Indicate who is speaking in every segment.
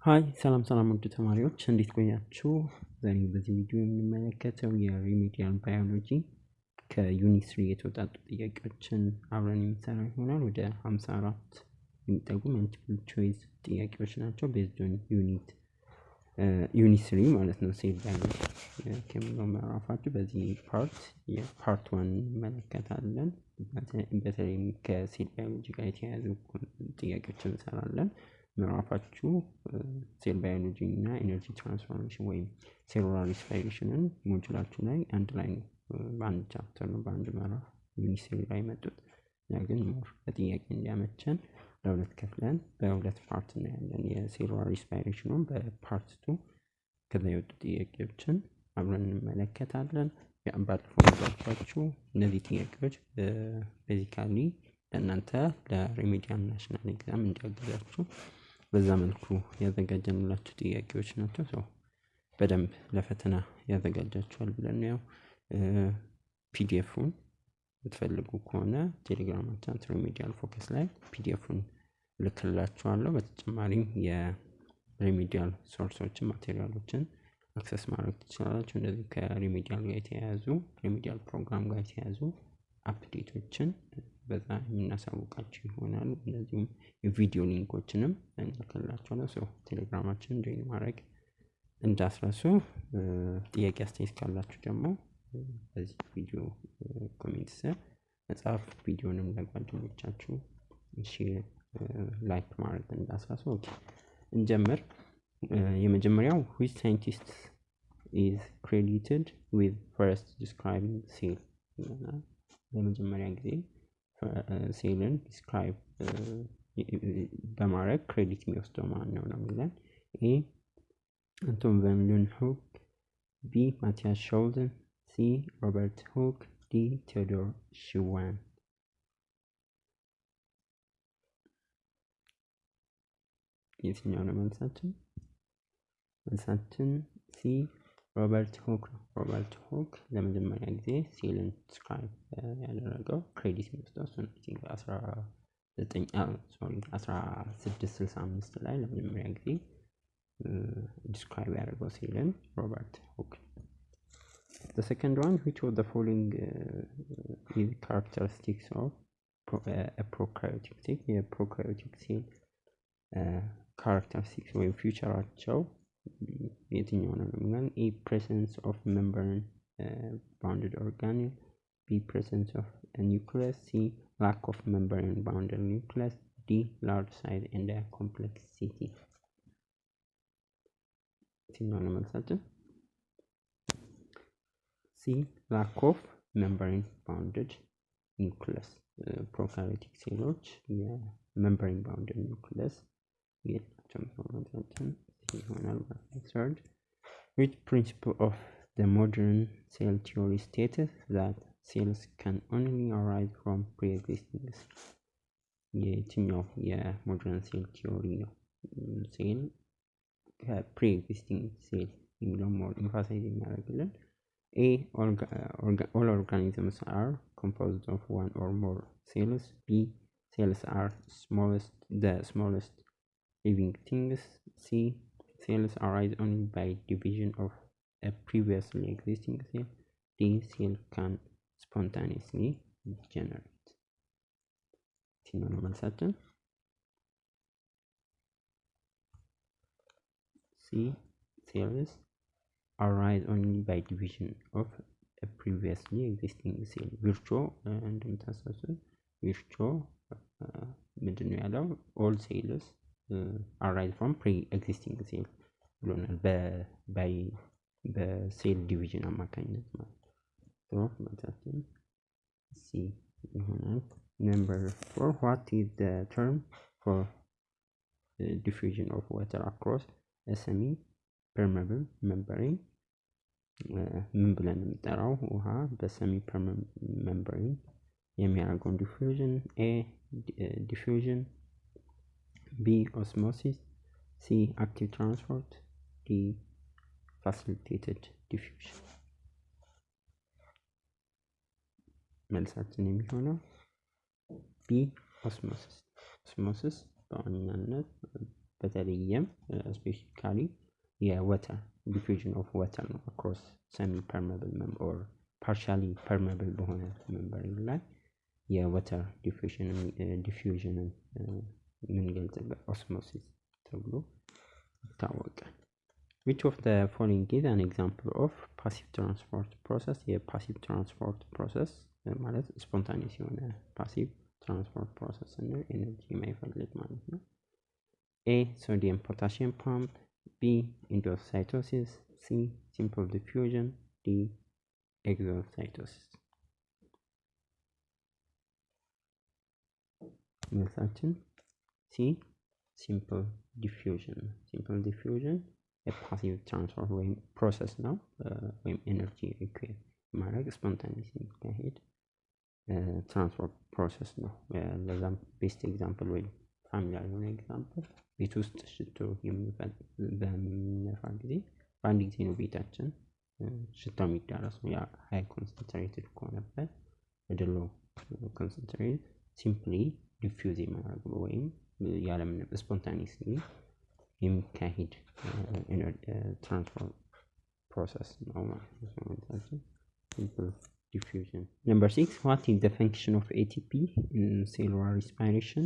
Speaker 1: ሃይ ሰላም ውድ ተማሪዎች እንዴት ቆያችሁ? ዛሬ በዚህ ቪዲዮ የምንመለከተው የሪሜዲያል ባዮሎጂ ከዩኒት 3 የተወጣጡ ጥያቄዎችን አብረን የምንሰራ ይሆናል። ወደ 54 የሚጠጉ መልቲፕል ቾይስ ጥያቄዎች ናቸው። ቤዝድ ኦን ዩኒት 3 ማለት ነው። ሴል ባዮሎጂ ከሚለው ምዕራፋችሁ በዚህ ፓርት 1 እንመለከታለን። በተለይም ከሴል ባዮሎጂ ጋር የተያያዙ ጥያቄዎችን እንሰራለን። ምዕራፋችሁ ሴል ባዮሎጂ እና ኤነርጂ ትራንስፎርሜሽን ወይም ሴሉላር ሪስፓይሬሽንን ሞጁላችሁ ላይ አንድ ላይ ነው። በአንድ ቻፕተር ነው፣ በአንድ ምዕራፍ ዩኒት 3 ላይ መጡት። ግን ሞር በጥያቄ እንዲያመቸን ለሁለት ከፍለን በሁለት ፓርት እናያለን። የሴሉላር ሪስፓይሬሽኑን በፓርት 2 ከዛ የወጡ ጥያቄዎችን አብረን እንመለከታለን። ባለፈው እንዳልኳችሁ እነዚህ ጥያቄዎች ቤዚካሊ ለእናንተ ለሪሜዲያል ናሽናል ኤግዛም እንዲያግዛችሁ በዛ መልኩ ያዘጋጀንላችሁ ጥያቄዎች ናቸው። በደንብ ለፈተና ያዘጋጃችኋል ብለን ነው። ፒዲኤፉን የምትፈልጉ ከሆነ ቴሌግራማችን ሪሜዲያል ፎከስ ላይ ፒዲኤፉን ልክላችኋለሁ። በተጨማሪም የሪሜዲያል ሶርሶችን ማቴሪያሎችን አክሰስ ማድረግ ትችላላችሁ። እንደዚህ ከሪሜዲያል ጋር የተያያዙ ሪሜዲያል ፕሮግራም ጋር የተያያዙ አፕዴቶችን በዛ የምናሳውቃችሁ ይሆናል። እንደዚሁም የቪዲዮ ሊንኮችንም እንልክላችኋለን። ቴሌግራማችንን ጆይን ማድረግ እንዳትረሱ። ጥያቄ አስተያየት ካላችሁ ደግሞ በዚህ ቪዲዮ ኮሜንት ስር መጻፍ፣ ቪዲዮንም ለጓደኞቻችሁ ሼር ላይክ ማድረግ እንዳትረሱ። ኦኬ እንጀምር። የመጀመሪያው which scientist is credited with first describing cell? ለመጀመሪያ ጊዜ ሴልን ዲስክራይብ በማድረግ ክሬዲት የሚወስደው ማን ነው የሚለን። ኤ አንቶን ቫን ሊውንሆክ፣ ቢ ማቲያስ ሾልደን፣ ሲ ሮበርት ሁክ፣ ዲ ቴዎዶር ሽዋን። የትኛው ነው መልሳችን? መልሳችን ሲ ሮበርት ሁክ ነው። ሮበርት ሁክ ለመጀመሪያ ጊዜ ሴልን ዲስክራይብ ያደረገው ክሬዲት የሚወስደው እሱ ነው። 1665 ላይ ለመጀመሪያ ጊዜ ዲስክራይብ ያደረገው ሴልን ሮበርት ሁክ። The second one, which of the following is characteristics of a prokaryotic cell? የፕሮካሪዮቲክ ሴል ካራክተሪስቲክስ ወይም ፊውቸራቸው የትኛው ነው የሚለን? A presence of membrane bounded organelle, B presence of a nucleus, C lack of membrane bounded nucleus, D large size and complexity. የትኛው ነው መልሳችን? C lack of membrane bounded nucleus. ፕሮካሪዮቲክ ሴሎች የሜምብሬን ባውንደድ ኒውክሊየስ የላቸውም። ይሆናል ማለት ነው። Third, which principle of the modern cell theory states that cells can only arise from pre-existing cells? የትኛው የሞደርን ሴል ቲዮሪ ነው ሴል ከፕሪ-ኤግዚስቲንግ ሴል የሚለው ሞር ኢንፋሳይዝ የሚያደርግልን? A all organisms are composed of one or more cells. B cells are the smallest living things. C cells arise only by division of a previously existing cell. D cell can spontaneously generate. የትኛው ነው መልሳችን? C cells arise only by division of a previously existing cell. ቪርቾ እንደምታስታውሱ ቪርቾ ምንድን ነው ያለው? all cells arise from pre-existing cell ብሎናል። በሴል ዲቪዥን አማካኝነት ማለት ነው። መልሳችን C ይሆናል። Number 4, what is the term for diffusion of water across a semi-permeable membrane? ምን ብለን የምንጠራው ውሃ በሰሚ ፐርሜብል ሜምብሬን የሚያደርገውን ዲፊውዥን? A diffusion, B osmosis, C active transport, D facilitated diffusion. መልሳችን የሚሆነው B osmosis በዋናነት በተለይም ስፔሲፊካሊ የወተር ዲፊውዥን ኦፍ ወተር ነው አክሮስ ሰሚ ፐርሜብል ኦር ፓርሻሊ ፐርሜብል በሆነ ሜምብሬን ላይ የወተር ዲፊውዥንን የምንገልጽበት ኦስሞሲስ ተብሎ ይታወቃል። Which of the following is an example of passive transport process? የፓሲቭ ትራንስፖርት ፕሮሰስ ማለት ስፖንታኒየስ የሆነ ፓሲቭ ትራንስፖርት ፕሮሰስ እና ኤነርጂ የማይፈልግ ማለት ነው። A sodium potassium pump, B endocytosis, C simple diffusion, D exocytosis. መልሳችን C simple diffusion። simple diffusion የፓሲቭ ትራንስፖርት ወይም ፕሮሰስ ነው ወይም ኤነርጂ ሪኩዌር ማድረግ ስፖንታኒየስ የሚካሄድ ትራንስፖርት ፕሮሰስ ነው። ለዛም ቤስት ኤግዛምፕል ወይም ፋሚሊያር የሆነ ኤግዛምፕል ቤት ውስጥ ሽቶ በምንነፋ ጊዜ በአንድ ጊዜ ነው ቤታችን ሽታው የሚዳረሰው። ያ ሃይ ኮንሰንትሬትድ ከሆነበት ወደ ሎ ኮንሰንትሬት ሲምፕሊ ዲፊውዝ የማድረግ ወይም ያለምንም ስፖንታኒየስሊ የሚካሄድ ትራንስፖርት ፕሮሰስ ነው ማለት ነው። ሲምፕል diffusion. Number 6, what is the function of ATP in cellular respiration?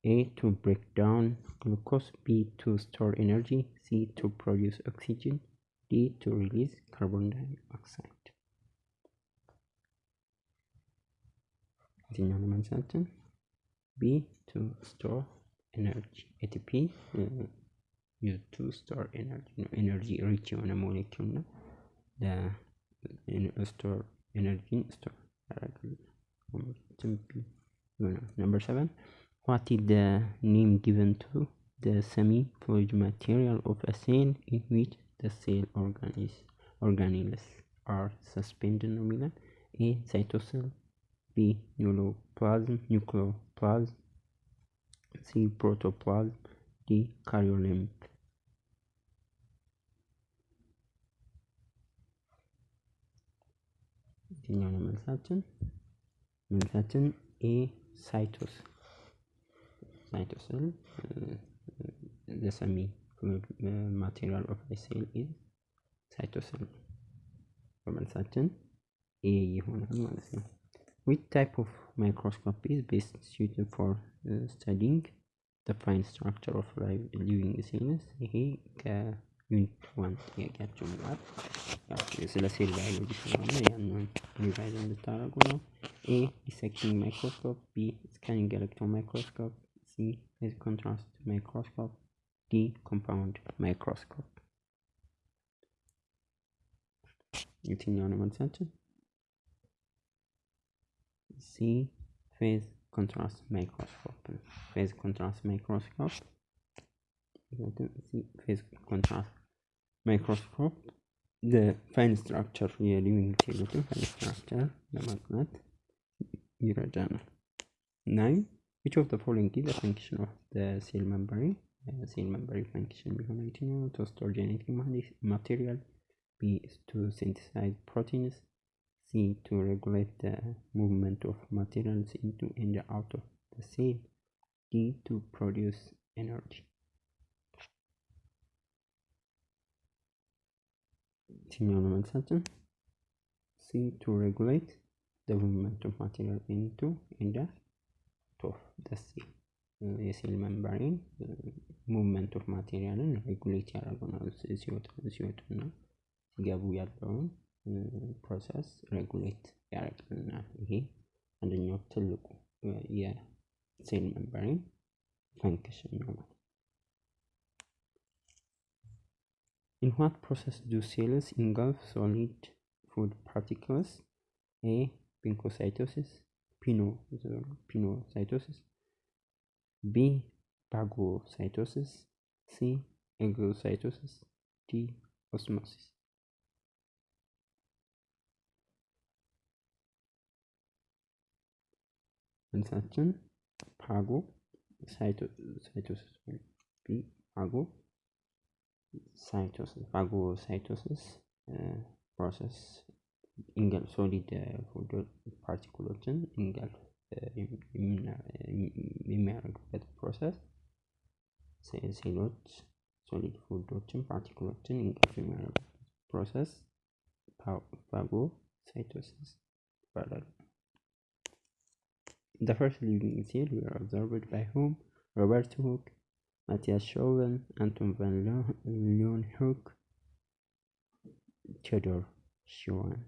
Speaker 1: A to break down glucose, B to store energy, C to produce oxygen, D to release carbon dioxide. B to store energy. ATP used to store energy. Energy rich የሆነ ሞሌኪውል ነው። store energy store. Number 7, what is the name given to the semi-fluid material of a cell in which the cell organelles are suspended? A cytosol, B nucleoplasm, C protoplasm, D karyolymph. የትኛው ነው መልሳችን? መልሳችን ኤ ሳይቶስል the semi fluid material of a cell is cytosol። በመልሳችን ኤ ይሆናል ማለት ነው። Which type of microscope is best suited for studying the fine structure of living cells? ይሄ ከዩኒት 1 ጥያቄያችን ጋር ስለ ሴል ባዮሎጂ ስለሆነ ያንን ሪቫይዝ እንድታደርጉ ነው። A dissecting microscope, B scanning electron microscope, C phase contrast microscope, D compound microscope. የትኛው ነው መልሳችን? C phase contrast microscope. phase contrast microscope the fine structure የሊቪንግ ሴሎችን fine structure ለማጥናት ይረዳናል። 9, which of the following is the function of the cell membrane? cell membrane function የሚሆነው የትኛው ነው? To store genetic material, B to synthesize proteins, C to regulate the movement of materials into and out of the cell, D to produce energy. የትኛው ነው መልሳችን? C to regulate the movement of material into and out of the cell. የሴል ሜምብሬን ሙቭመንት ኦፍ ማቴሪያልን ሬጉሌት ያደርገናል። ሲወጡና ሲገቡ ያለውን ፕሮሰስ ሬጉሌት ያደርግልናል። ይሄ አንደኛው ትልቁ የሴል ሜምብሬን ፈንክሽን ነው። In what process do cells engulf solid food particles? A pincocytosis, pinocytosis, B phagocytosis, C exocytosis, D osmosis. መልሳችን ፓጎሳይቶሲስ B phagocytosis ፕሮሰስ ኢንገልፍ ሶሊድ ፉድ ፓርቲክሎችን ኢንገልፍ የሚያደርግበት ፕሮሰስ ሴሎች ሶሊድ ፉዶችን ፓርቲክሎችን ኢንክሉድ የሚያደርጉ ፕሮሰስ ፋጎሳይቶሲስ ይባላል። The first living cell were observed by whom? Robert Hooke, Matthias Schoven, Anton van Leeuwenhoek, ቴዎዶር ሽዋን።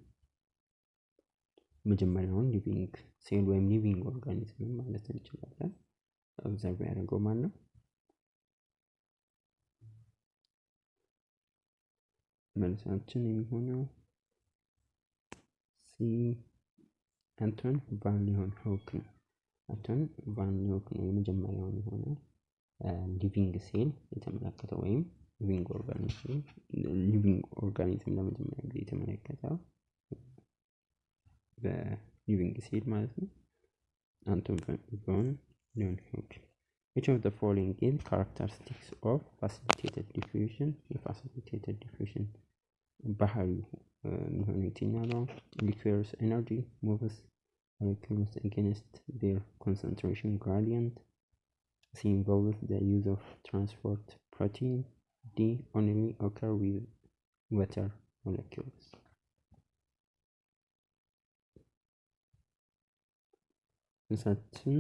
Speaker 1: መጀመሪያውን ሊቪንግ ሴል ወይም ሊቪንግ ኦርጋኒዝም ማለት እንችላለን ኦብዘርቭ ያደረገው ማን ነው? መልሳችን የሚሆነው ሲ አንቶን ቫን ሊeuwenhoek ነው። አንቶን ቫን ሊeuwenhoek ነው የመጀመሪያውን የሆነ ሊቪንግ ሴል የተመለከተው ወይም ሊቪንግ ኦርጋኒዝም ለመጀመሪያ ጊዜ የተመለከተው በሊቪንግ ሴል ማለት ነው። አንቶን ቫን ሊeuwenhoek። Which of the following is characteristics of facilitated diffusion? የፋሲሊቴትድ ዲፊውዥን ባህሪው የሚሆነው የትኛው ነው? Liquor's energy moves molecules against their concentration gradient. C involves the use of transport protein. D only occur with water molecules. Certain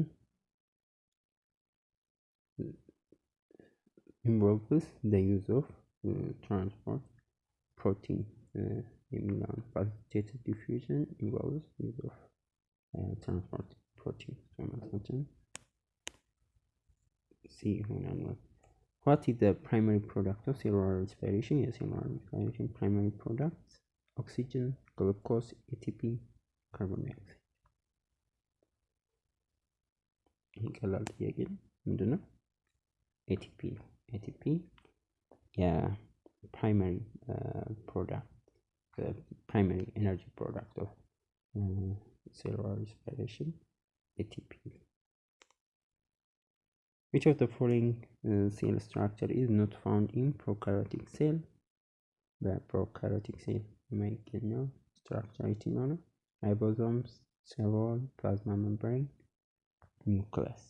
Speaker 1: involves the use of transport protein. Facilitated diffusion involves use of transport protein. C ይሆናል። What is the primary product of cellular respiration? የcellular respiration primary products oxygen, glucose, ATP, carbon dioxide. ይሄ ቀላል ጥያቄ ነው። ምንድነው? ATP ነው። ATP primary product, the primary energy product of cellular respiration, ATP. Which of the following cell structure is not found in prokaryotic cell? The prokaryotic cell የሚገኘው structure የትኛው ነው? Ribosomes, cell wall, plasma membrane, nucleus.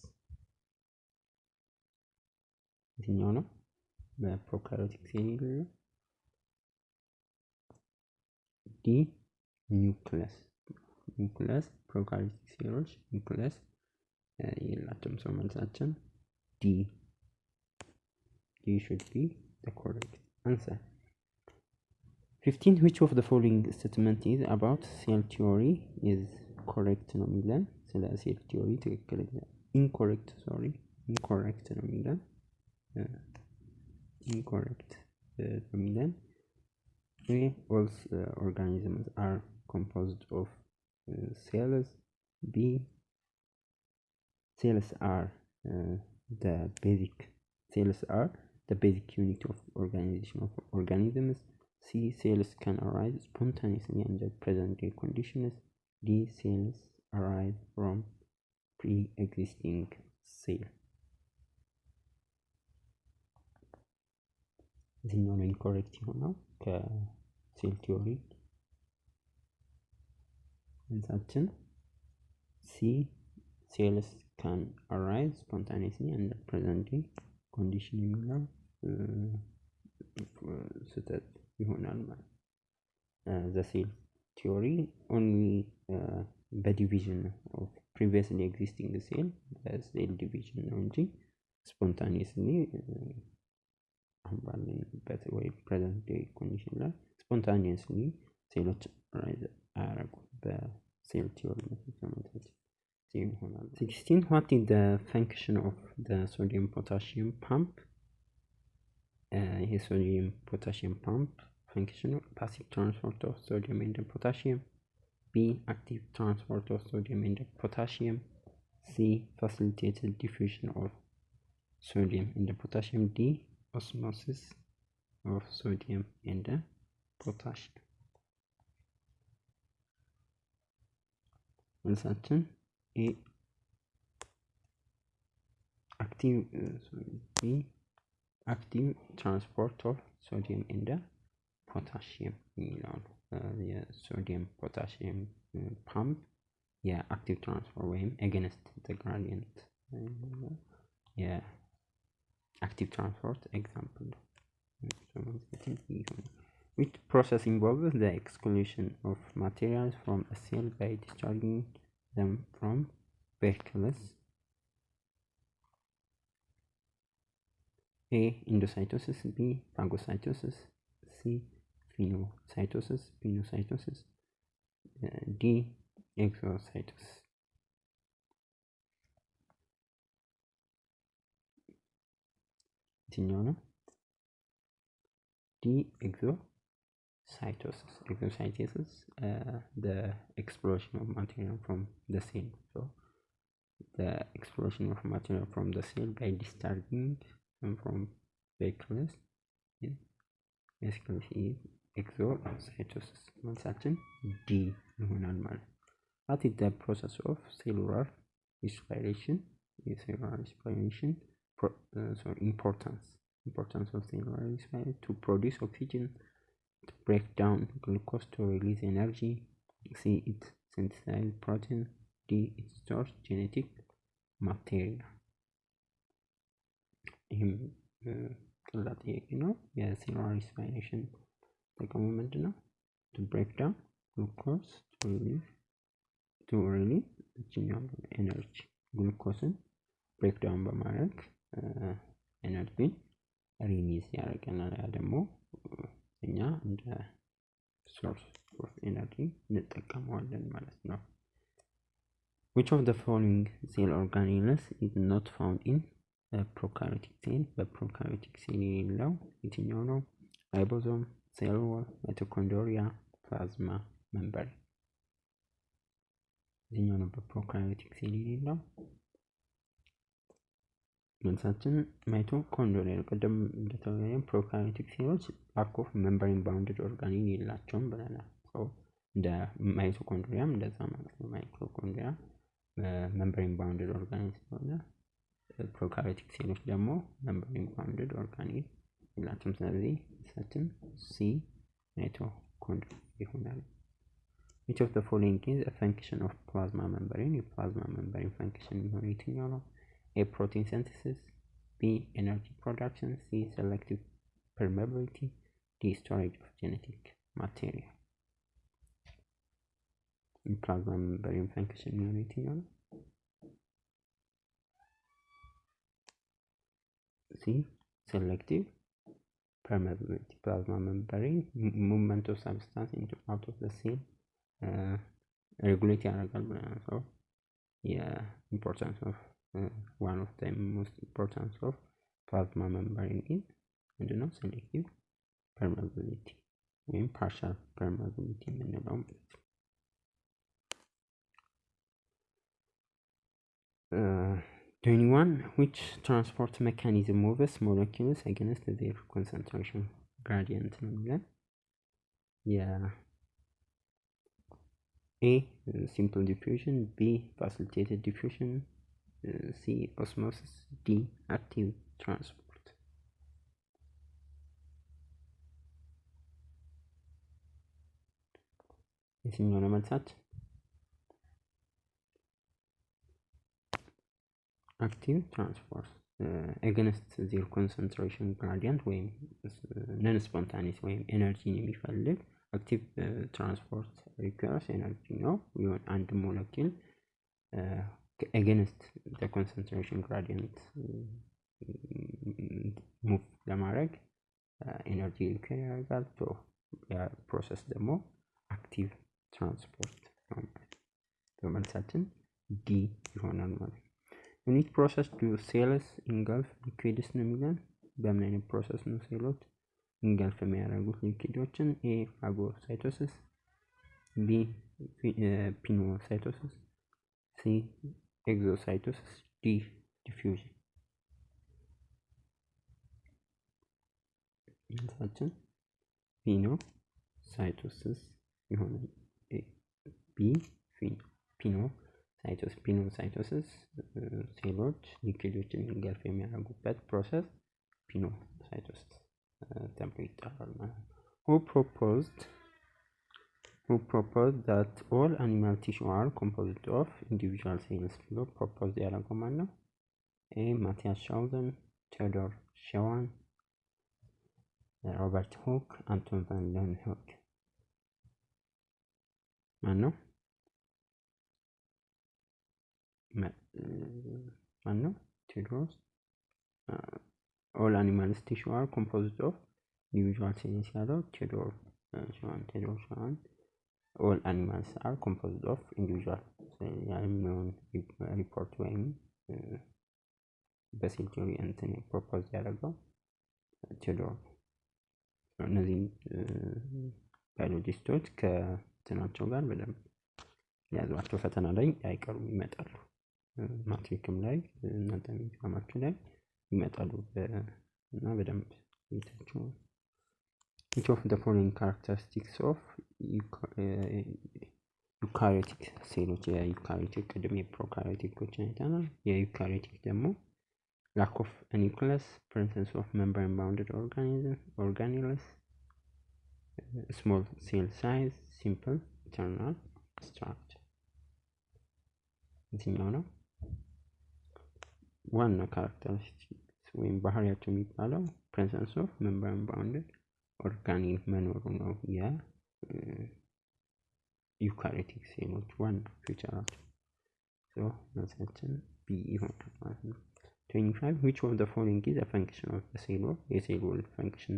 Speaker 1: የትኛው ነው? በፕሮካሪዮቲክ ሴል ነው። ዲ ኒውክለስ ፕሮካሪዮቲክ ሴሎች ኒውክለስ የላቸውም። ሰው መልሳችን ዲ should be the correct answer. 15 which of the following statement is about cell theory is correct ነው የሚለን ስለ ሴል ቲዮሪ ትክክለኛ incorrect ነው የሚለን incorrect የሚለን all organisms are composed of cells. B cells are the basic unit of organization of organisms. C cells can arise spontaneously under present day conditions. D cells arise from pre-existing cell. እዚህኛው ነው ኢንኮሬክት የሆነው ከሴል ቲዮሪ መልሳችን ሲ cells can arise spontaneously under present day condition የሚለው ስህተት ይሆናል ማለት the cell theory only በዲቪዥን of previously existing cell cell division ነው እንጂ spontaneously ባለንበት ወይ present day condition ላይ spontaneously ሴሎች ራይዝ አያደርጉም በሴል ቲዮሪ መሰረት ይሆናል። 16 what is the function of the sodium potassium pump? sodium potassium pump function passive transport of sodium and potassium. B active transport of sodium and potassium. C facilitated diffusion of sodium and potassium. D osmosis of sodium and potassium. መልሳችን A active transport of sodium and potassium የሚለው የሶዲየም ፖታሲየም ፓምፕ የአክቲቭ ትራንስፈር ወይም against the gradient active transport example. Which process involves the exclusion of materials from a cell by discharging them from vehicles? A. Endocytosis. B. phagocytosis. C. phagocytosis. Pinocytosis. D. exocytosis. የትኛው ነው? D. exocytosis. Exocytosis, the explosion of material from the cell. So the explosion of material from the cell by discharging them from vehicles is basically exocytosis. መልሳችን D ይሆናል ማለት ነው። What is the process of cellular respiration? Cellular respiration importance of cellular respiration: to produce oxygen, to break down glucose to release energy. C. It synthesizes protein. D. It stores genetic material. ይህም ቀላል ጥያቄ ነው። የሴሉላር ሪስፓይሬሽን ጥቅሙ ምንድን ነው? to break down glucose to release ኤነርጂ ግሉኮስን ብሬክ ዳውን በማድረግ ኤነርጂን ሪሊዝ ያደርገናል። ያ ደግሞ እኛ እንደ ሶርስ ኦፍ ኤነርጂ እንጠቀመዋለን ማለት ነው። which of the following cell organelles is not found in a prokaryotic cell? በፕሮካሪዮቲክ ሴል የሌለው የትኛው ነው? ራይቦዞም፣ ሴል ዋል፣ ማይቶኮንድሪያ፣ ፕላዝማ ሜምብሬን። የትኛው ነው በፕሮካሪዮቲክ ሴል የሌለው? መልሳችን ማይቶኮንድሪያ ነው። ቀደም እንደተባለው ፕሮካሪዮቲክ ሴሎች ላክ ኦፍ ሜምብሬን ባውንድድ ኦርጋኔል የላቸውም ብለናል። እንደ ማይቶኮንድሪያም እንደዛ ማለት ነው። ማይቶኮንድሪያ ሜምብሬን ባውንድድ ኦርጋኔል ስለሆነ ፕሮካሪዮቲክ ሴሎች ደግሞ ሜምብሬን ባውንድድ ኦርጋኔል የላቸውም። ስለዚህ መልሳችን ሲ ማይቶኮንድሪያ ይሆናል። which of the following is a function of plasma membrane? የፕላዝማ ሜምብሬን ፈንክሽን የሚሆነው የትኛው ነው? A. protein synthesis. B. energy production. C. selective permeability. D. storage of genetic material. plasma membrane function የሚሆነው የትኛው ነው? C. selective permeability. plasma membrane movement of substance into out of the cell regulate ያደርጋል ብለናል። so importance of one of the most importance of plasma membrane is ምንድነው? selective permeability ወይም partial permeability የምንለው ማለት ነው። 21 which transport mechanism moves molecules against their concentration gradient ነው የሚለን። A. simple diffusion. B. facilitated diffusion. C. osmosis. D. active transport. የትኛው ነው መልሳችን? active transport against their concentration gradient ወይም non spontaneous ወይም ኤነርጂን የሚፈልግ active transport requires energy ነው። ይሁን አንድ ሞለኪል against the concentration gradient move ለማድረግ ኤነርጂ ሪኳየር ያደርጋል። ያ ፕሮሰስ ደግሞ active transport ነው ማለት ነው። በመልሳችን ዲ ይሆናል ማለት ነው። ዩኒት ፕሮሰስ ዱ ሴልስ ኢንጋልፍ ሊኩዊድስ ነው የሚለን። በምን አይነት ፕሮሰስ ነው ሴሎች ኢንጋልፍ የሚያደርጉት ሊኩዊዶችን? ኤ ፋጎሳይቶሲስ፣ ቢ ፒኖሳይቶሲስ፣ ሲ ኤግዞሳይቶሲስ፣ ዲ ዲፊውዥን። መልሳችን ፒኖሳይቶሲስ ይሆናል። ቢ ፒኖሳይቶሲስ ሴሎች ሊኩዊዶችን ኢንጋልፍ የሚያደርጉበት ፕሮሰስ ፒኖሳይቶሲስ ተብሎ ይጠራል ማለት ነው። who proposed that all animal tissue are composed of individual cells ብሎ ፕሮፖዝ ያደረገው ማን ነው? ኤ ማቲያስ ሻውዘን፣ ቴዎዶር ሸዋን፣ ሮበርት ሁክ፣ አንቶን ቫን ሌeuwenhoek። ማን ነው? ቴዎዶር all animals tissue are composed of individual cells ያለው ቴዎዶር ሸዋን all animals are composed of individual የሚለውን ሪፖርት ወይም በሴል ቲዮሪ እንትን ፕሮፖዝ ያደረገው ቴዎዶር። እነዚህ ባዮሎጂስቶች ከትናቸው ጋር በደንብ ያዟቸው፣ ፈተና ላይ አይቀሩም ይመጣሉ። ማትሪክም ላይ እናንተ ኤግዛማችሁ ላይ ይመጣሉ እና በደንብ ይታችሁ። Each of the following characteristics of ዩካሪዮቲክ ሴሎች የዩካሪዮቲክ ቅድም የፕሮካሪዮቲኮችን አይተናል። የዩካሪዮቲክ ደግሞ lack of a nucleus, presence of membrane bounded organelles, small cell size, simple internal structure። የትኛው ነው ዋና ካራክተሪስቲክስ ወይም ባህሪያቸው የሚባለው? presence of membrane bounded organelle መኖሩ ነው የዩካሪዮቲክ ሴሎች ዋና ፊቸራቸው። መልሳችን ቢ ይሆናል ማለት ነው። 25 which of the following is a function of the cell wall? የሴል ዎል ፈንክሽን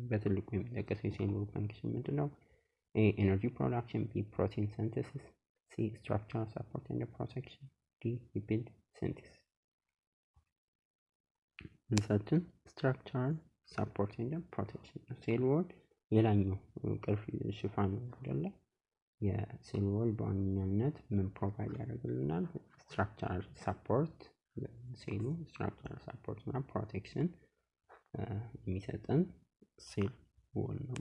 Speaker 1: በትልቁ የሚጠቀሰው የሴል ዎል ፈንክሽን ምንድነው? A energy production, B protein synthesis, C structural support and protection, D lipid synthesis። መልሳችን structural support and protection። ሴል ዎል የላኛው ቅርፊ ሽፋን አይደለ? የሴል ዎል በዋነኛነት ምን ፕሮቫይድ ያደርግልናል? structural support ሴሉ ስትራክቸራል ሰፖርት እና ፕሮቴክሽን የሚሰጠን ሴል ዎል ነው።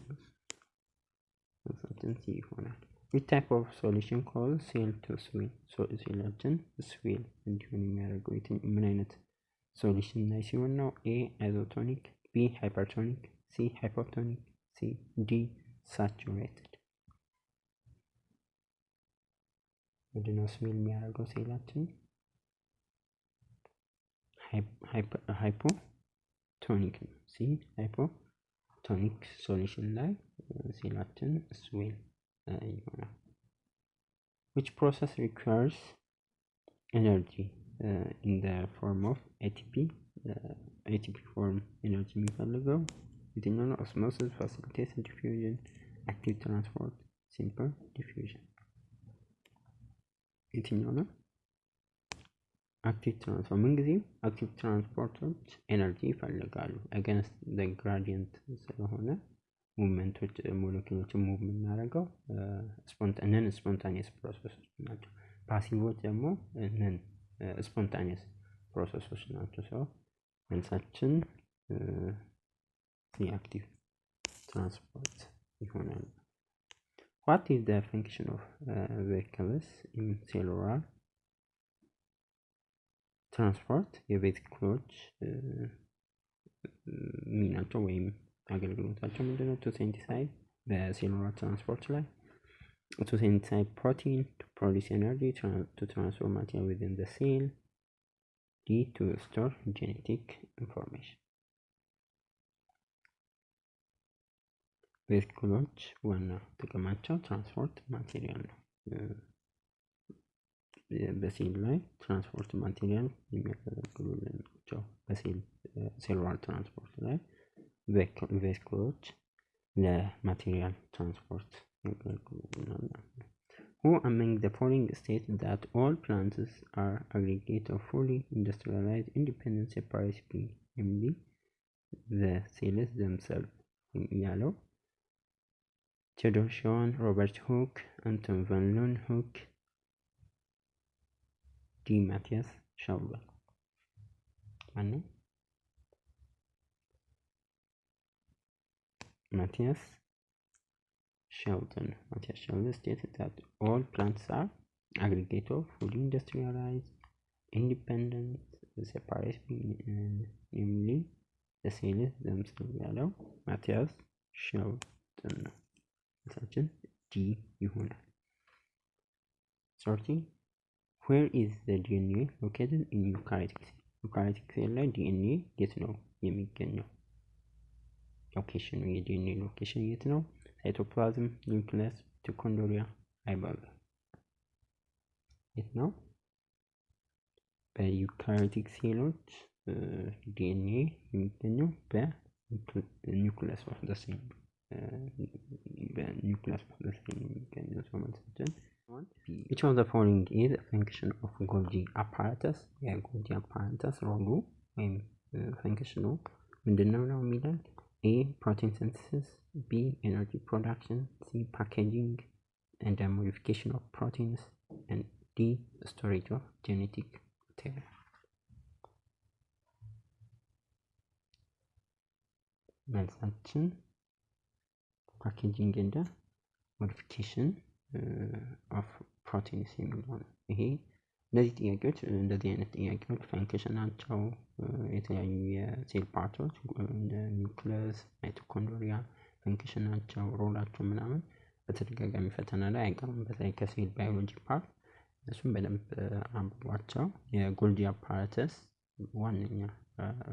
Speaker 1: ሲ ይሆናል። which type of solution called cell to swell? ሴላችን ስዌል እንዲሆን የሚያደርገው ምን አይነት ሶሉሽን ላይ ሲሆን ነው? ኤ አይዞቶኒክ፣ ቢ ሃይፐርቶኒክ፣ ሲ ሃይፖቶኒክ፣ ሲ ዲ ሳቹሬትድ። ምንድነው ስዌል የሚያደርገው ሴላችን? ሃይፖቶኒክ ነው። ሲ ሃይፖቶኒክ ሶሉሽን ላይ ሴላችን ስዌል ይሆናል። which process requires energy in the form of ATP? ATP form ኤነርጂ የሚፈልገው የትኛው ነው? osmosis, facilitation, diffusion, active transport, simple diffusion። የትኛው ነው? አክቲቭ ትራንስፖርት። ምንጊዜም አክቲቭ ትራንስፖርቶች ኤነርጂ ይፈልጋሉ against the gradient ስለሆነ ሙቭመንቶች ሞለኪውሎችን ሙቭ የምናደርገው ስፖንታኒየስ ፕሮሰሶች ናቸው። ፓሲቮች ደግሞ ስፖንታኒየስ ፕሮሰሶች ናቸው። ሰው መልሳችን አክቲቭ ትራንስፖርት ይሆናል። what is the function of vesicles in cellular ትራንስፖርት? የቬሲክሎች ሚናቸው ወይም አገልግሎታቸው ምንድነው? to synthesize በሴሉላር ትራንስፖርት ላይ to synthesize protein, to produce energy, to transfer material within the cell, D to store genetic information። ቬሲክሎች ዋና ጥቅማቸው ትራንስፖርት ማቴሪያል ነው። በሴል ላይ ትራንስፖርት ማቴሪያል የሚያገለግሉልን ናቸው። በሴል ሴሉላር ትራንስፖርት ላይ ቬሲክሎች ለማቴሪያል ትራንስፖርት ያገለግሉናል። Who among the following states that all plants are aggregate of fully industrialized independent separate being, namely the cells themselves? ያለው ቴዎዶር ሸዋን፣ ሮበርት ሁክ፣ አንቶን ቫን ሌeuwenhoek፣ ዲ ማቲያስ ሻውበል። ማነው? ማቲያስ ሻውበል stated that all plants are aggregate of fully industrialized independent separate being, namely the cells themselves ያለው ማቲያስ ሻውበል ነው። መልሳችን ዲ ይሆናል። 30 where is the DNA located in eukaryotic cell? ዩካሪዮቲክ ሴል ላይ ዲኤንኤ የት ነው የሚገኘው? ሎኬሽኑ የዲኤንኤ ሎኬሽን የት ነው? ሳይቶፕላዝም፣ ኒውክሊየስ፣ ሚቶኮንድሪያ አይባልም። የት ነው? በዩካሪዮቲክ ሴሎች ዲኤንኤ የሚገኘው በኒውክሊየስ ኦፍ ዘ ሴል የሚገኘው ሰው መልሳችን። Which of the following is a function of Golgi apparatus? የጎልጂ apparatus ሮሉ ወይም ፈንክሽኑ ምንድነው ነው የሚለን? A. protein synthesis, B. energy production, C. packaging and modification of proteins, and D. storage of genetic material. መልሳችን packaging and modification of proteins የሚለው ነው። ይሄ እነዚህ ጥያቄዎች እንደዚህ አይነት ጥያቄዎች ፈንክሽን ናቸው። የተለያዩ የሴል ፓርቶች እንደ ኒውክሊየስ፣ ማይቶኮንድሪያ ፈንክሽን ናቸው። ሮላቸው ምናምን በተደጋጋሚ ፈተና ላይ አይቀርም። በተለይ ከሴል ባዮሎጂ ፓርት እሱም በደንብ አንብቧቸው። የጎልጂ አፓራተስ ዋነኛ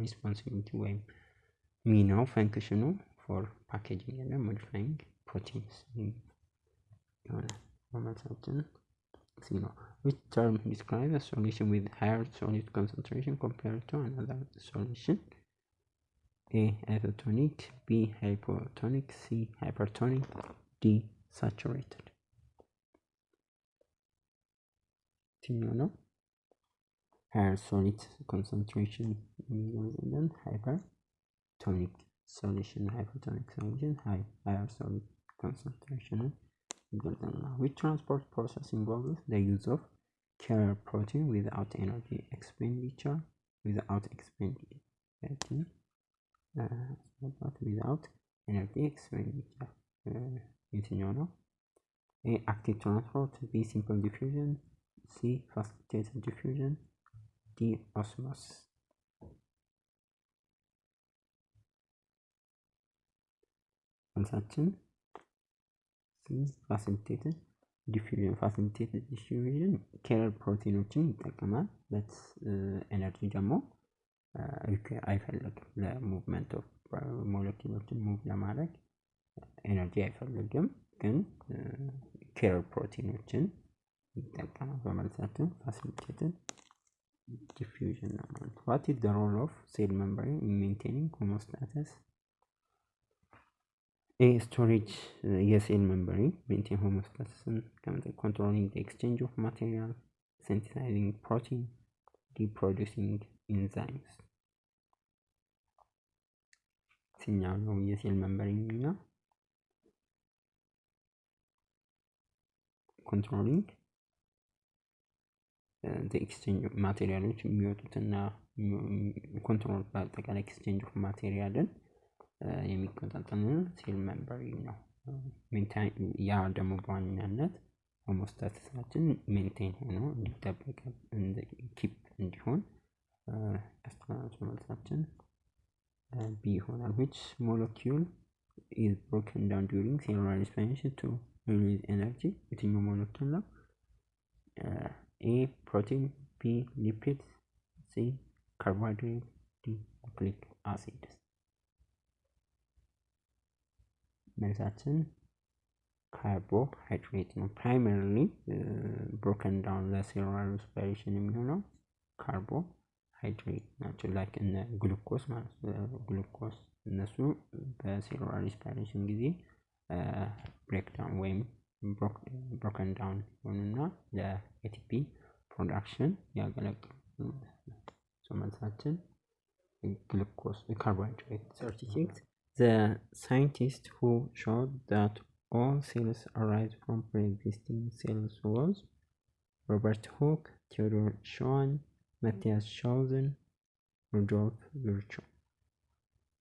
Speaker 1: ሪስፖንሲቢሊቲ ወይም ሚናው ፈንክሽኑ ፎር ፓኬጂንግ እና ሞዲፋይንግ ፕሮቲንስ ይሆናል። በመልሳችን ነው። Which term describes a solution with higher solid concentration compared to another solution? A. Isotonic, B. hypotonic, C. hypertonic, D. saturated. ነው higher solid concentration and hypertonic solution, hypertonic solution, higher solid concentration. Which transport process involves the use of carrier protein without energy expenditure? Without energy expenditure. የትኛው ነው? A. active transport, B. simple diffusion, C. facilitated diffusion, D. osmosis. መልሳችን ፋሲሊቴትድ ዲፊውዥን ኬረር ፕሮቲኖችን ይጠቀማል። በት ኤነርጂ ደግሞ አይፈልግም። ለሙቭመንት ኦፍ ሞለኪውሎችን ሙቭ ለማድረግ ኤነርጂ አይፈልግም፣ ግን ኬረር ፕሮቲኖችን ይጠቀማል። በመልሳችን ፋሲሊቴትድ ዲፊውዥን ነው ማለት። What is the role of cell membrane in maintaining homeostasis? A. storage የሴል ሜምብሬን ሜንቴን ሆሞስታሲስን controlling the exchange of material, synthesizing protein, producing enzymes. ሲኛው ነው የሴል ሜምብሬን ሚና controlling the exchange of ማቴሪያሎች የሚወጡትና ኮንትሮል በአጠቃላይ ኤክስቼንጅ ኦፍ ማቴሪያልን የሚቆጣጠር ሴል ሜምብሬን ነው። ያ ደግሞ በዋናነት ሆሞስታሲሳችን ሜንቴን ሆኖ እንዲጠበቅ ኪፕ እንዲሆን አስተዋጽኦ መልሳችን ቢ ይሆናል። which molecule is broken down during cellular respiration to release energy? የትኛው ሞለኪውል ነው? A. protein, B. lipids, C. carbohydrate, D. nucleic acids. መልሳችን ካርቦሃይድሬት ነው። ፕራይመሪሊ ብሮከን ዳውን ለሴሉላር ሬስፒሬሽን የሚሆነው ካርቦሃይድሬት ናቸው። ላይክ እነ ግሉኮስ ማለት ግሉኮስ እነሱ በሴሉላር ሬስፒሬሽን ጊዜ ብሬክዳውን ወይም ብሮከን ዳውን ሆኑና ለኤቲፒ ፕሮዳክሽን ያገለግላሉ። መልሳችን ግሉኮስ ካርቦሃይድሬት። 36 The scientist who showed that all cells arise from pre-existing cells was Robert Hooke, Theodor Schwann, Matthias Schausen, Rudolf Virchow.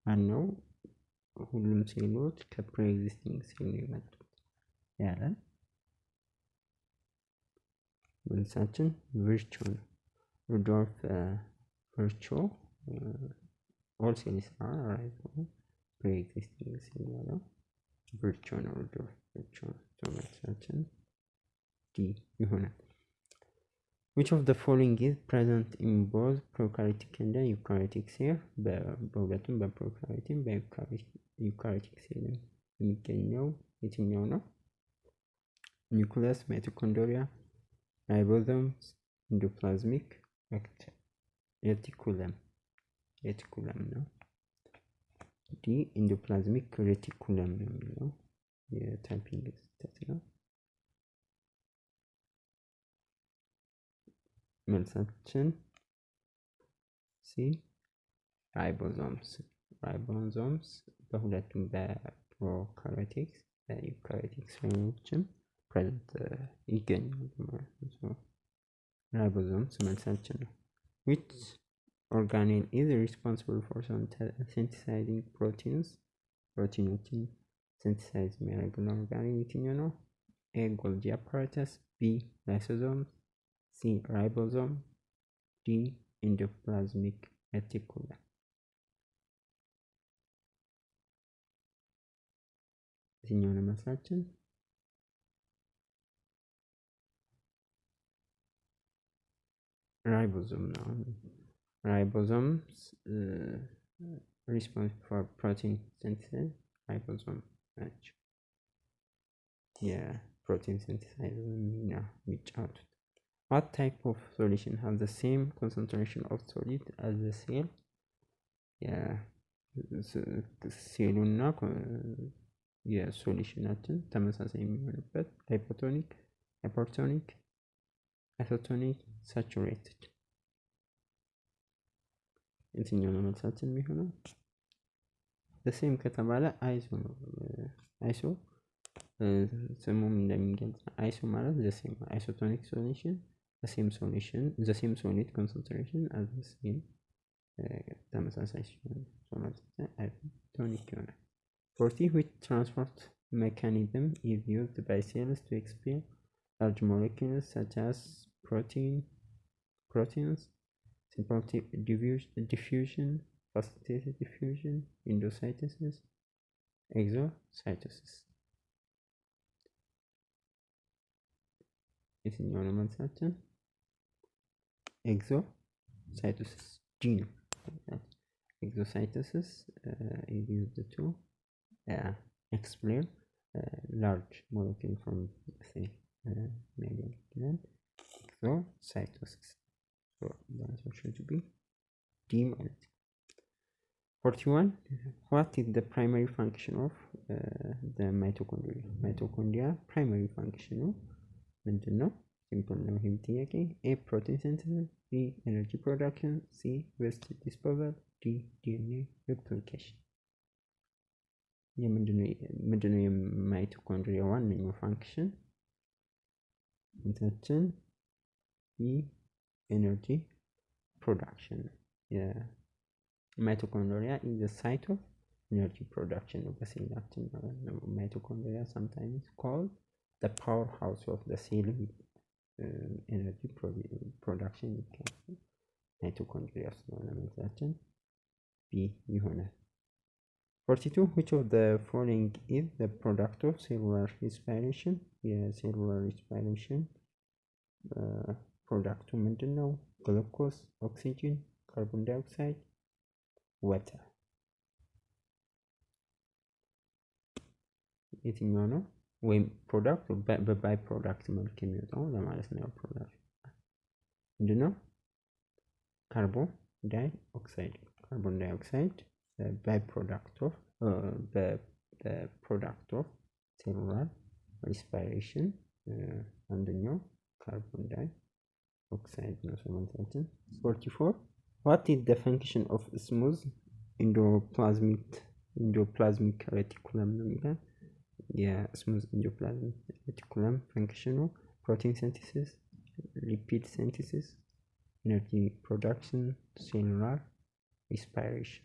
Speaker 1: ማነው ሁሉም ሴሎች ከፕሪ-ኤግዚስቲንግ ሴል የመጡት ያለ? መልሳችን ቪርቾው ነው። ሩዶልፍ ቪርቾው all cells are arise from pre-existing cell ያለው ቪርቾው ነው። ሩዶልፍ ቪርቾው መልሳችን ዲ ይሆናል። which of the following is present in both prokaryotic and eukaryotic cell? በሁለቱም በፕሮካሪዮቲክ በዩካሪዮቲክ ሴል የሚገኘው የትኛው ነው? ኒውክሊየስ፣ ማይቶኮንድሪያ፣ ራይቦዞምስ፣ ኢንዶፕላዝሚክ ሬቲኩለም ነው። ዲ ኢንዶፕላዝሚክ ሬቲኩለም ነው የሚለው የታይፒንግ ስህተት ነው። መልሳችን ሲ ራይቦዞምስ በሁለቱም በፕሮካሪዮቲክስ በዩካሪዮቲክ ሴሎችም ፕሬዘንት ይገኛሉ ማለት ነው። ራይቦዞምስ መልሳችን ነው። which organelle is responsible for synthesizing proteins? ፕሮቲኖችን ሲንተሳይዝ የሚያደርግልን ኦርጋኔል የትኛው ነው? ኤ ጎልጂ አፓራተስ፣ ቢ ላይሶዞም፣ ሲ ራይቦዞም፣ ዲ ኢንዶፕላዝሚክ ሬቲኩለም። የትኛው ነው መልሳችን? ራይቦዞም ነው። ራይቦዞምስ responsible for protein synthesis ራይቦዞም ናቸው የፕሮቲን ሲንተሳይዝ ሚና የሚጫወቱት። what type of solution has the same concentration of solid as the cell? ሴሉና የሶሉሽናችን ተመሳሳይ የሚሆንበት ሃይፖቶኒክ፣ ሃይፐርቶኒክ፣ አይሶቶኒክ፣ ሳቹሬትድ የትኛው ነው መልሳችን የሚሆነው? ሴም ከተባለ አይሶ ነው። አይሶ ስሙም እንደሚገልጽ አይሶ ማለት ሴም አይሶቶኒክ ሶሉሽን ሴም ሶሉሽን ሴም ሶሊድ ኮንሰንትሬሽን አዝ ሴም ተመሳሳይ ሲሆን አይሶቶኒክ ይሆናል። 40 which transport mechanism is used by cells to expel large molecules such as proteins, simple diffusion, facilitated diffusion, endocytosis, exocytosis? የትኛው ነው መልሳችን? exocytosis ዲ ነው። exocytosis is used to expel large molecule from say mammalian gland. Exocytosis. So the answer should be D. 41. What is the primary function of the mitochondria? Mitochondria primary function ምንድን ነው? ሲምፕል ነው ይሄም ጥያቄ። ኤ ፕሮቲን ሲንተሲስ፣ ቢ ኤነርጂ ፕሮዳክሽን፣ ሲ ዌስት ዲስፖዛል፣ ዲ ዲኤንኤ ሪፕሊኬሽን። ምንድነው የማይቶኮንድሪያ ዋነኛው ፋንክሽን? እንታችን ቢ ኤነርጂ ፕሮዳክሽን ነው። የማይቶኮንድሪያ ኢዝ ዘ ሳይት ኦፍ ኤነርጂ ፕሮዳክሽን ነው በሴላችን ማለት ነው። ማይቶኮንድሪያ sometimes called the powerhouse of the cell energy production ይካሄዳል ማይቶኮንድሪያ ስለሆነ መልሳችን ቢ ይሆናል። 42 which of the following is the product of cellular respiration? የሴሉላር ሪስፓይሬሽን ፕሮዳክቱ ምንድን ነው? ግሉኮስ፣ ኦክሲጅን፣ ካርቦን ዳይኦክሳይድ፣ ወተር። የትኛው ነው? ወይም ፕሮዳክት በባይ ፕሮዳክት መልክ የሚወጣው ለማለት ነው። ፕሮዳክት ምንድነው? ካርቦን ዳይኦክሳይድ ባይ ፕሮዳክት ኦፍ ሴሉላር ሪስፓይሬሽን አንደኛው ካርቦን ዳይኦክሳይድ ነው። ሰማንታችን 44 what is the function of smooth endoplasmic reticulum ነው የሚለው የስሙዝ ኢንዶፕላዝሚክ ሬቲኩለም ፈንክሽኑ ፕሮቲን ሲንተሲስ፣ ሊፒድ ሲንተሲስ፣ ኤነርጂ ፕሮዳክሽን፣ ሴሉላር ሪስፓይሬሽን።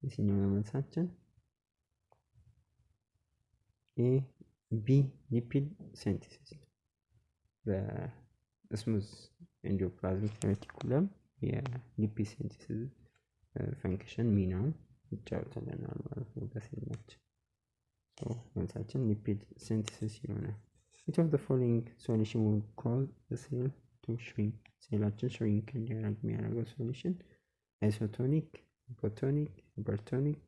Speaker 1: የትኛው ነው መልሳችን? ኤ ቢ ሊፒድ ሲንተሲስ። በስሙዝ ኢንዶፕላዝሚክ ሬቲኩለም የሊፒድ ሲንተሲስ ፈንክሽን ሚናውን ይጫወትልናል ማለት ነው በሴላችን። መልሳችን ሊፒድ ሲንተሲስ ይሆናል። which of the following solution would cause the cell to shrink? ሴላችን shrink እንዲያደርግ የሚያደርገው solution isotonic, hypotonic, hypertonic,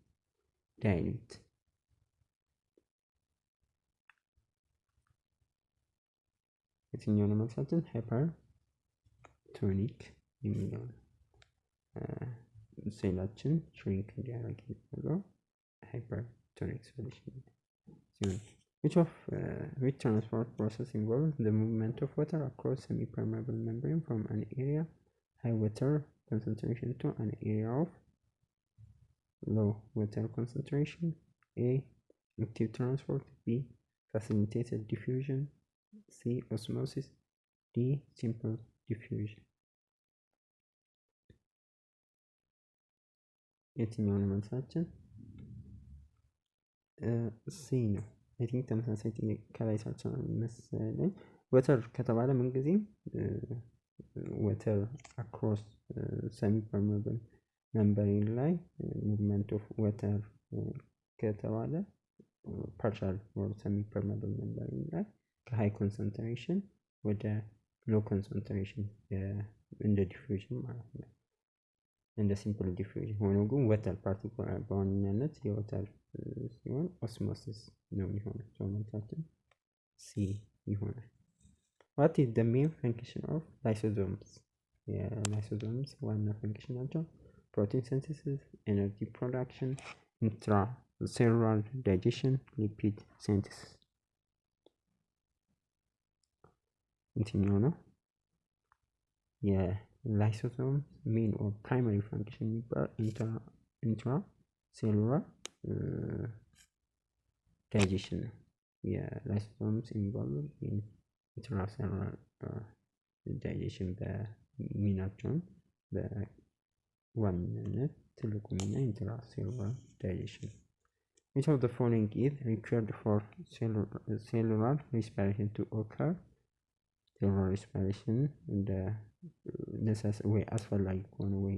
Speaker 1: dilute። የትኛው ነው መልሳችን? ሃይፐርቶኒክ የሚለው ሴላችን shrink እንዲያደርግ የሚያደርገው hypertonic solution ሲሆን which transport process involves the movement of water across semi-permeable membrane from an area high water concentration to an area of low water concentration? A. Active transport. B. Facilitated diffusion. C. Osmosis. D. Simple diffusion. የትኛው ነው መልሳችን? ሲ ነው። አይ ቲንክ ተመሳሳይ ከላይ ሰርተናል መሰለኝ። ወተር ከተባለ ምን ጊዜም ወተር አክሮስ ሰሚ ፐርሜብል membrane ላይ movement of water ከተባለ partial or semi permeable membrane ላይ ከሃይ ኮንሰንትሬሽን ወደ ሎ ኮንሰንትሬሽን እንደ ዲፊውዥን ማለት ነው። እንደ ሲምፕል ዲፊውዥን ሆኖ ግን ወተር ፓርቲኩላር በዋነኛነት የወተር ሲሆን ኦስሞሲስ ነው የሚሆነው። ሰውነታችን ሲ ይሆናል። what is the main function of lysosomes? የላይሶሶምስ ዋና ፈንክሽን ናቸው protein synthesis, energy production, intracellular digestion, lipid synthesis። የትኛው ነው? የላይሶሶም ሜን ኦር ፕራይመሪ ፈንክሽን የሚባል intracellular digestion ነው። የላይሶሶምስ involved in intracellular digestion በሚናቸውን በዋናነት ትልቁ ሚና intracellular digestion። which of the following is required for cellular respiration to occur? cellular respiration እንደ ወይ አስፈላጊ ከሆነ ወይ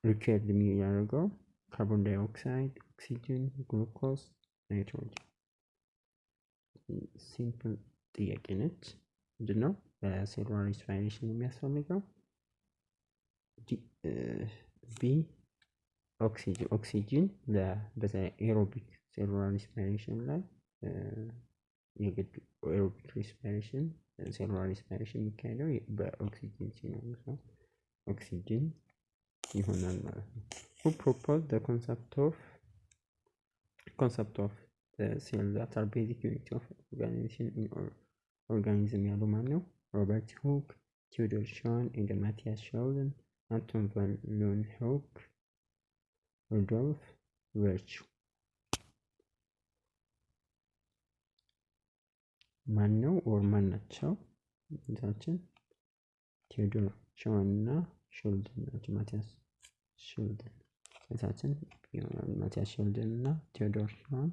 Speaker 1: required የሚያደርገው ካርቦን ዳይኦክሳይድ፣ ኦክሲጅን፣ ግሉኮስ፣ ናይትሮጅን። ሲምፕል ጥያቄ ነች። ምንድነው በሴሉላር ሪስፓይሬሽን የሚያስፈልገው? ቢ ኦክሲጅን በኤሮቢክ ሴሉላር ሪስፓይሬሽን ላይ የግድ ኤሮቢክ ሪስፓይሬሽን ሴሉላር ሪስፓይሬሽን የሚካሄደው በኦክሲጅን ሲኖር ነው። ኦክሲጅን ይሆናል ማለት ነው። who proposed the concept of the cell that are basic unit of organization in organism ያለው ማን ነው? ሮበርት ሁክ፣ ቲዮዶር ሾን and ማቲያስ ሾልደን፣ አንቶን ቫን ሎንሆክ፣ ሩዶልፍ ቨርቹ። ማን ነው ኦር ማን ናቸው? እንታችን ቲዮዶር ሾን እና ሾልደን ናቸው። ማቲያስ ሾልደን እንታችን ማቲያስ ሾልደን እና ቲዮዶር ሾን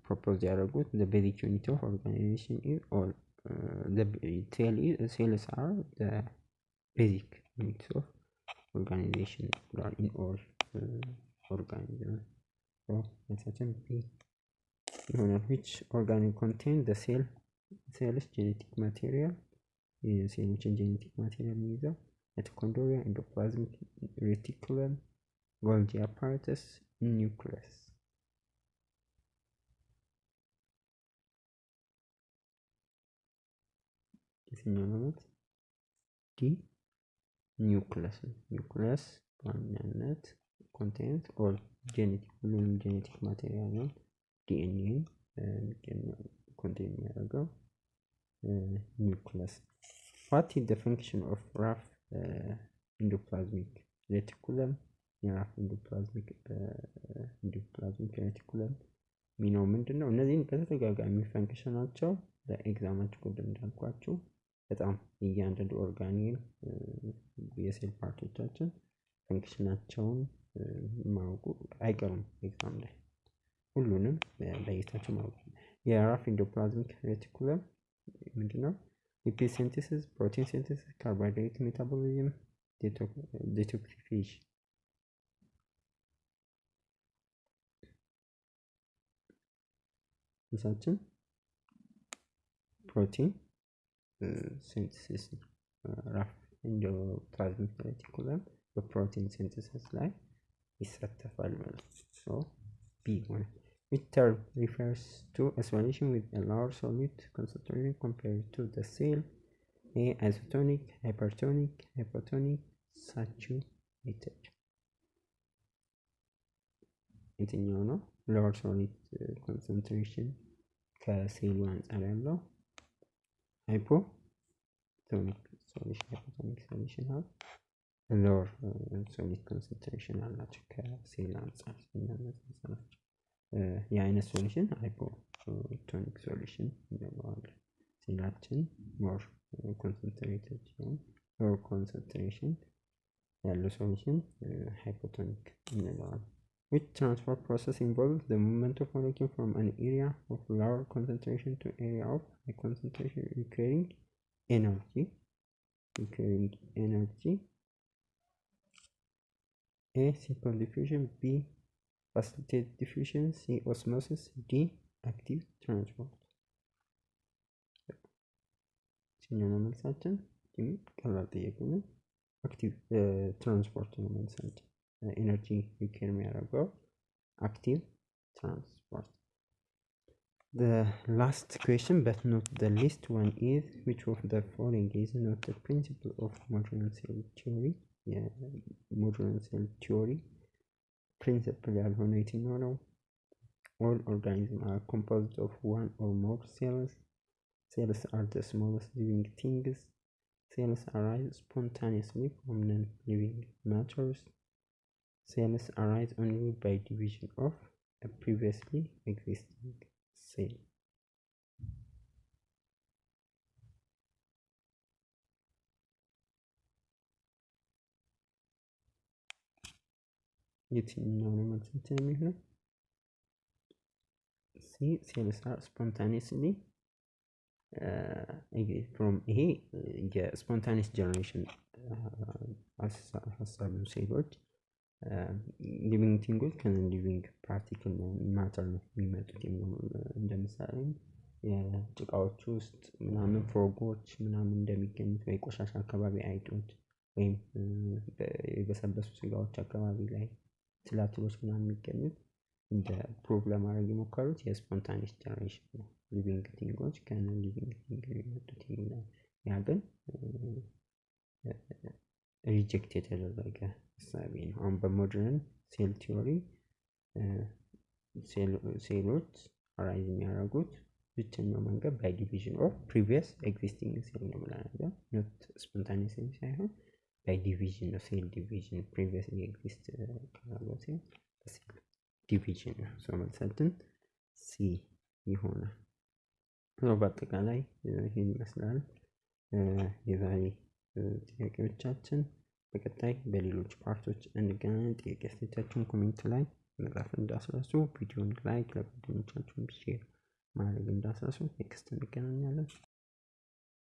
Speaker 1: ፕሮፖዝ ያደረጉት the basic unit of organization is all the cells are the basic units of organization in all organisms. So እንታችን which organ contain the cell's genetic material? የሴሎችን ጄኔቲክ ማቴሪያል የሚይዘው mitochondria, endoplasmic reticulum, Golgi apparatus, nucleus። የትኛው ነው? ዲ ኒውክለስ። ኒውክለስ በዋናነት ኮንቴንት ኦል ጄኔቲክ ሁሉንም ጄኔቲክ ማቴሪያል ነው። ዲኤንኤ ኮንቴን የሚያደርገው ኒውክለስ። what is the function of rough endoplasmic reticulum? የራፍ endoplasmic reticulum ሚናው ምንድነው? እነዚህን በተደጋጋሚ ፈንክሽናቸው ለኤግዛማችሁ ቅድም እንዳልኳችሁ በጣም እያንዳንዱ ኦርጋኒል የሴል ፓርቶቻችን ፈንክሽናቸውን ማወቁ አይቀርም ኤግዛም ላይ ሁሉንም ለይታችሁ ማወቅ። የራፍ endoplasmic reticulum ምንድነው? ሊፒድ ሲንተሲስ፣ ፕሮቲን ሲንተሲስ፣ ካርቦሃይድሬት ሜታቦሊዝም፣ ዲቶክሲፊኬሽን። ምሳችን ፕሮቲን ሲንተሲስ ራፍ ኢንዶፕላዝሚክ ሬቲኩለም በፕሮቲን ሲንተሲስ ላይ ይሳተፋል ማለት ነው። ቢ ሆነ which term refers to a solution with a lower solute concentration compared to the cell? A. Isotonic, hypertonic, hypotonic, saturated. የትኛው ነው lower solute concentration ከሴሉ አንጻር ያለው? hypotonic solution have lower solute concentration አላቸው ከሴል አንጻር ስናነጻጽራቸው። የአይነት ሶሉሽን ሃይፖቶኒክ ሶሉሽን እንለዋለን። ሴላችን ሞር ኮንሰንትሬትድ ሲሆን ሎወር ኮንሰንትሬሽን ያለው ሶሉሽን ሃይፖቶኒክ እንለዋለን። which transfer process involves the movement of molecule from an area of lower concentration to area of high concentration requiring energy? A. simple diffusion, B. facilitated diffusion, C. osmosis, D. active transport. ሲኛው መልሳችን ቀላል ጥያቄ ነው። አክቲቭ ትራንስፖርት ነው መልሳችን። ኤነርጂ ሪኩዌር የሚያደርገው አክቲቭ ትራንስፖርት። The last question but not the least one is which of the following is not the principle of modern cell theory? modern cell theory principle ያልሆነ የትኛው ነው? all organisms are composed of one or more cells. Cells are the smallest living things. Cells arise spontaneously from non-living matters. Cells arise only by division of a previously existing cell. የትኛው ነው መልሳችን የሚሆነው? C. cells are spontaneously from ይሄ የስፖንታኒየስ ጀነሬሽን ሀሳብ ነው። ሴሎች ሊቪንግ ቲንጎች ከነን ሊቪንግ ፓርቲክል ማተር ነው የሚመጡት። እንደምሳሌ የጭቃዎች ውስጥ ምናምን ፍሮጎች ምናምን እንደሚገኙት ወይ ቆሻሻ አካባቢ አይጦች ወይም የበሰበሱ ስጋዎች አካባቢ ላይ ትላትሎች ምናምን የሚገኙት እንደ ፕሩቭ ለማድረግ የሞከሩት የስፖንታኒየስ ጀነሬሽን ነው። ሊቪንግ ቲንጎች ከነን ሊቪንግ ቲንግ የሚመጡት ይላል። ያ ግን ሪጀክት የተደረገ ሀሳቤ ነው። አሁን በሞደርን ሴል ቲዮሪ ሴሎች አራይዝ የሚያደርጉት ብቸኛው መንገድ ባይ ዲቪዥን ኦፍ ፕሪቪየስ ኤግዚስቲንግ ሴል ነው ብለናል። ኖት ስፖንታኒየስ ሳይሆን ባይ ዲቪዥን ነው። ሴል ዲቪዥን ፕሪቪየስሊ ኤግዚስት ካደረገው ሴል ዲቪዥን ነው። ሶ መልሳችን ሲ ይሆናል። በአጠቃላይ ይህን ይመስላል የዛሬ ጥያቄዎቻችን። በቀጣይ በሌሎች ፓርቶች እንገናኝ። ጥያቄ አስተያየታችሁን ኮሜንት ላይ መጻፍ እንዳትረሱ። ቪዲዮን ላይክ ለጓደኞቻችሁ ሼር ማድረግ እንዳትረሱ። ኔክስት እንገናኛለን።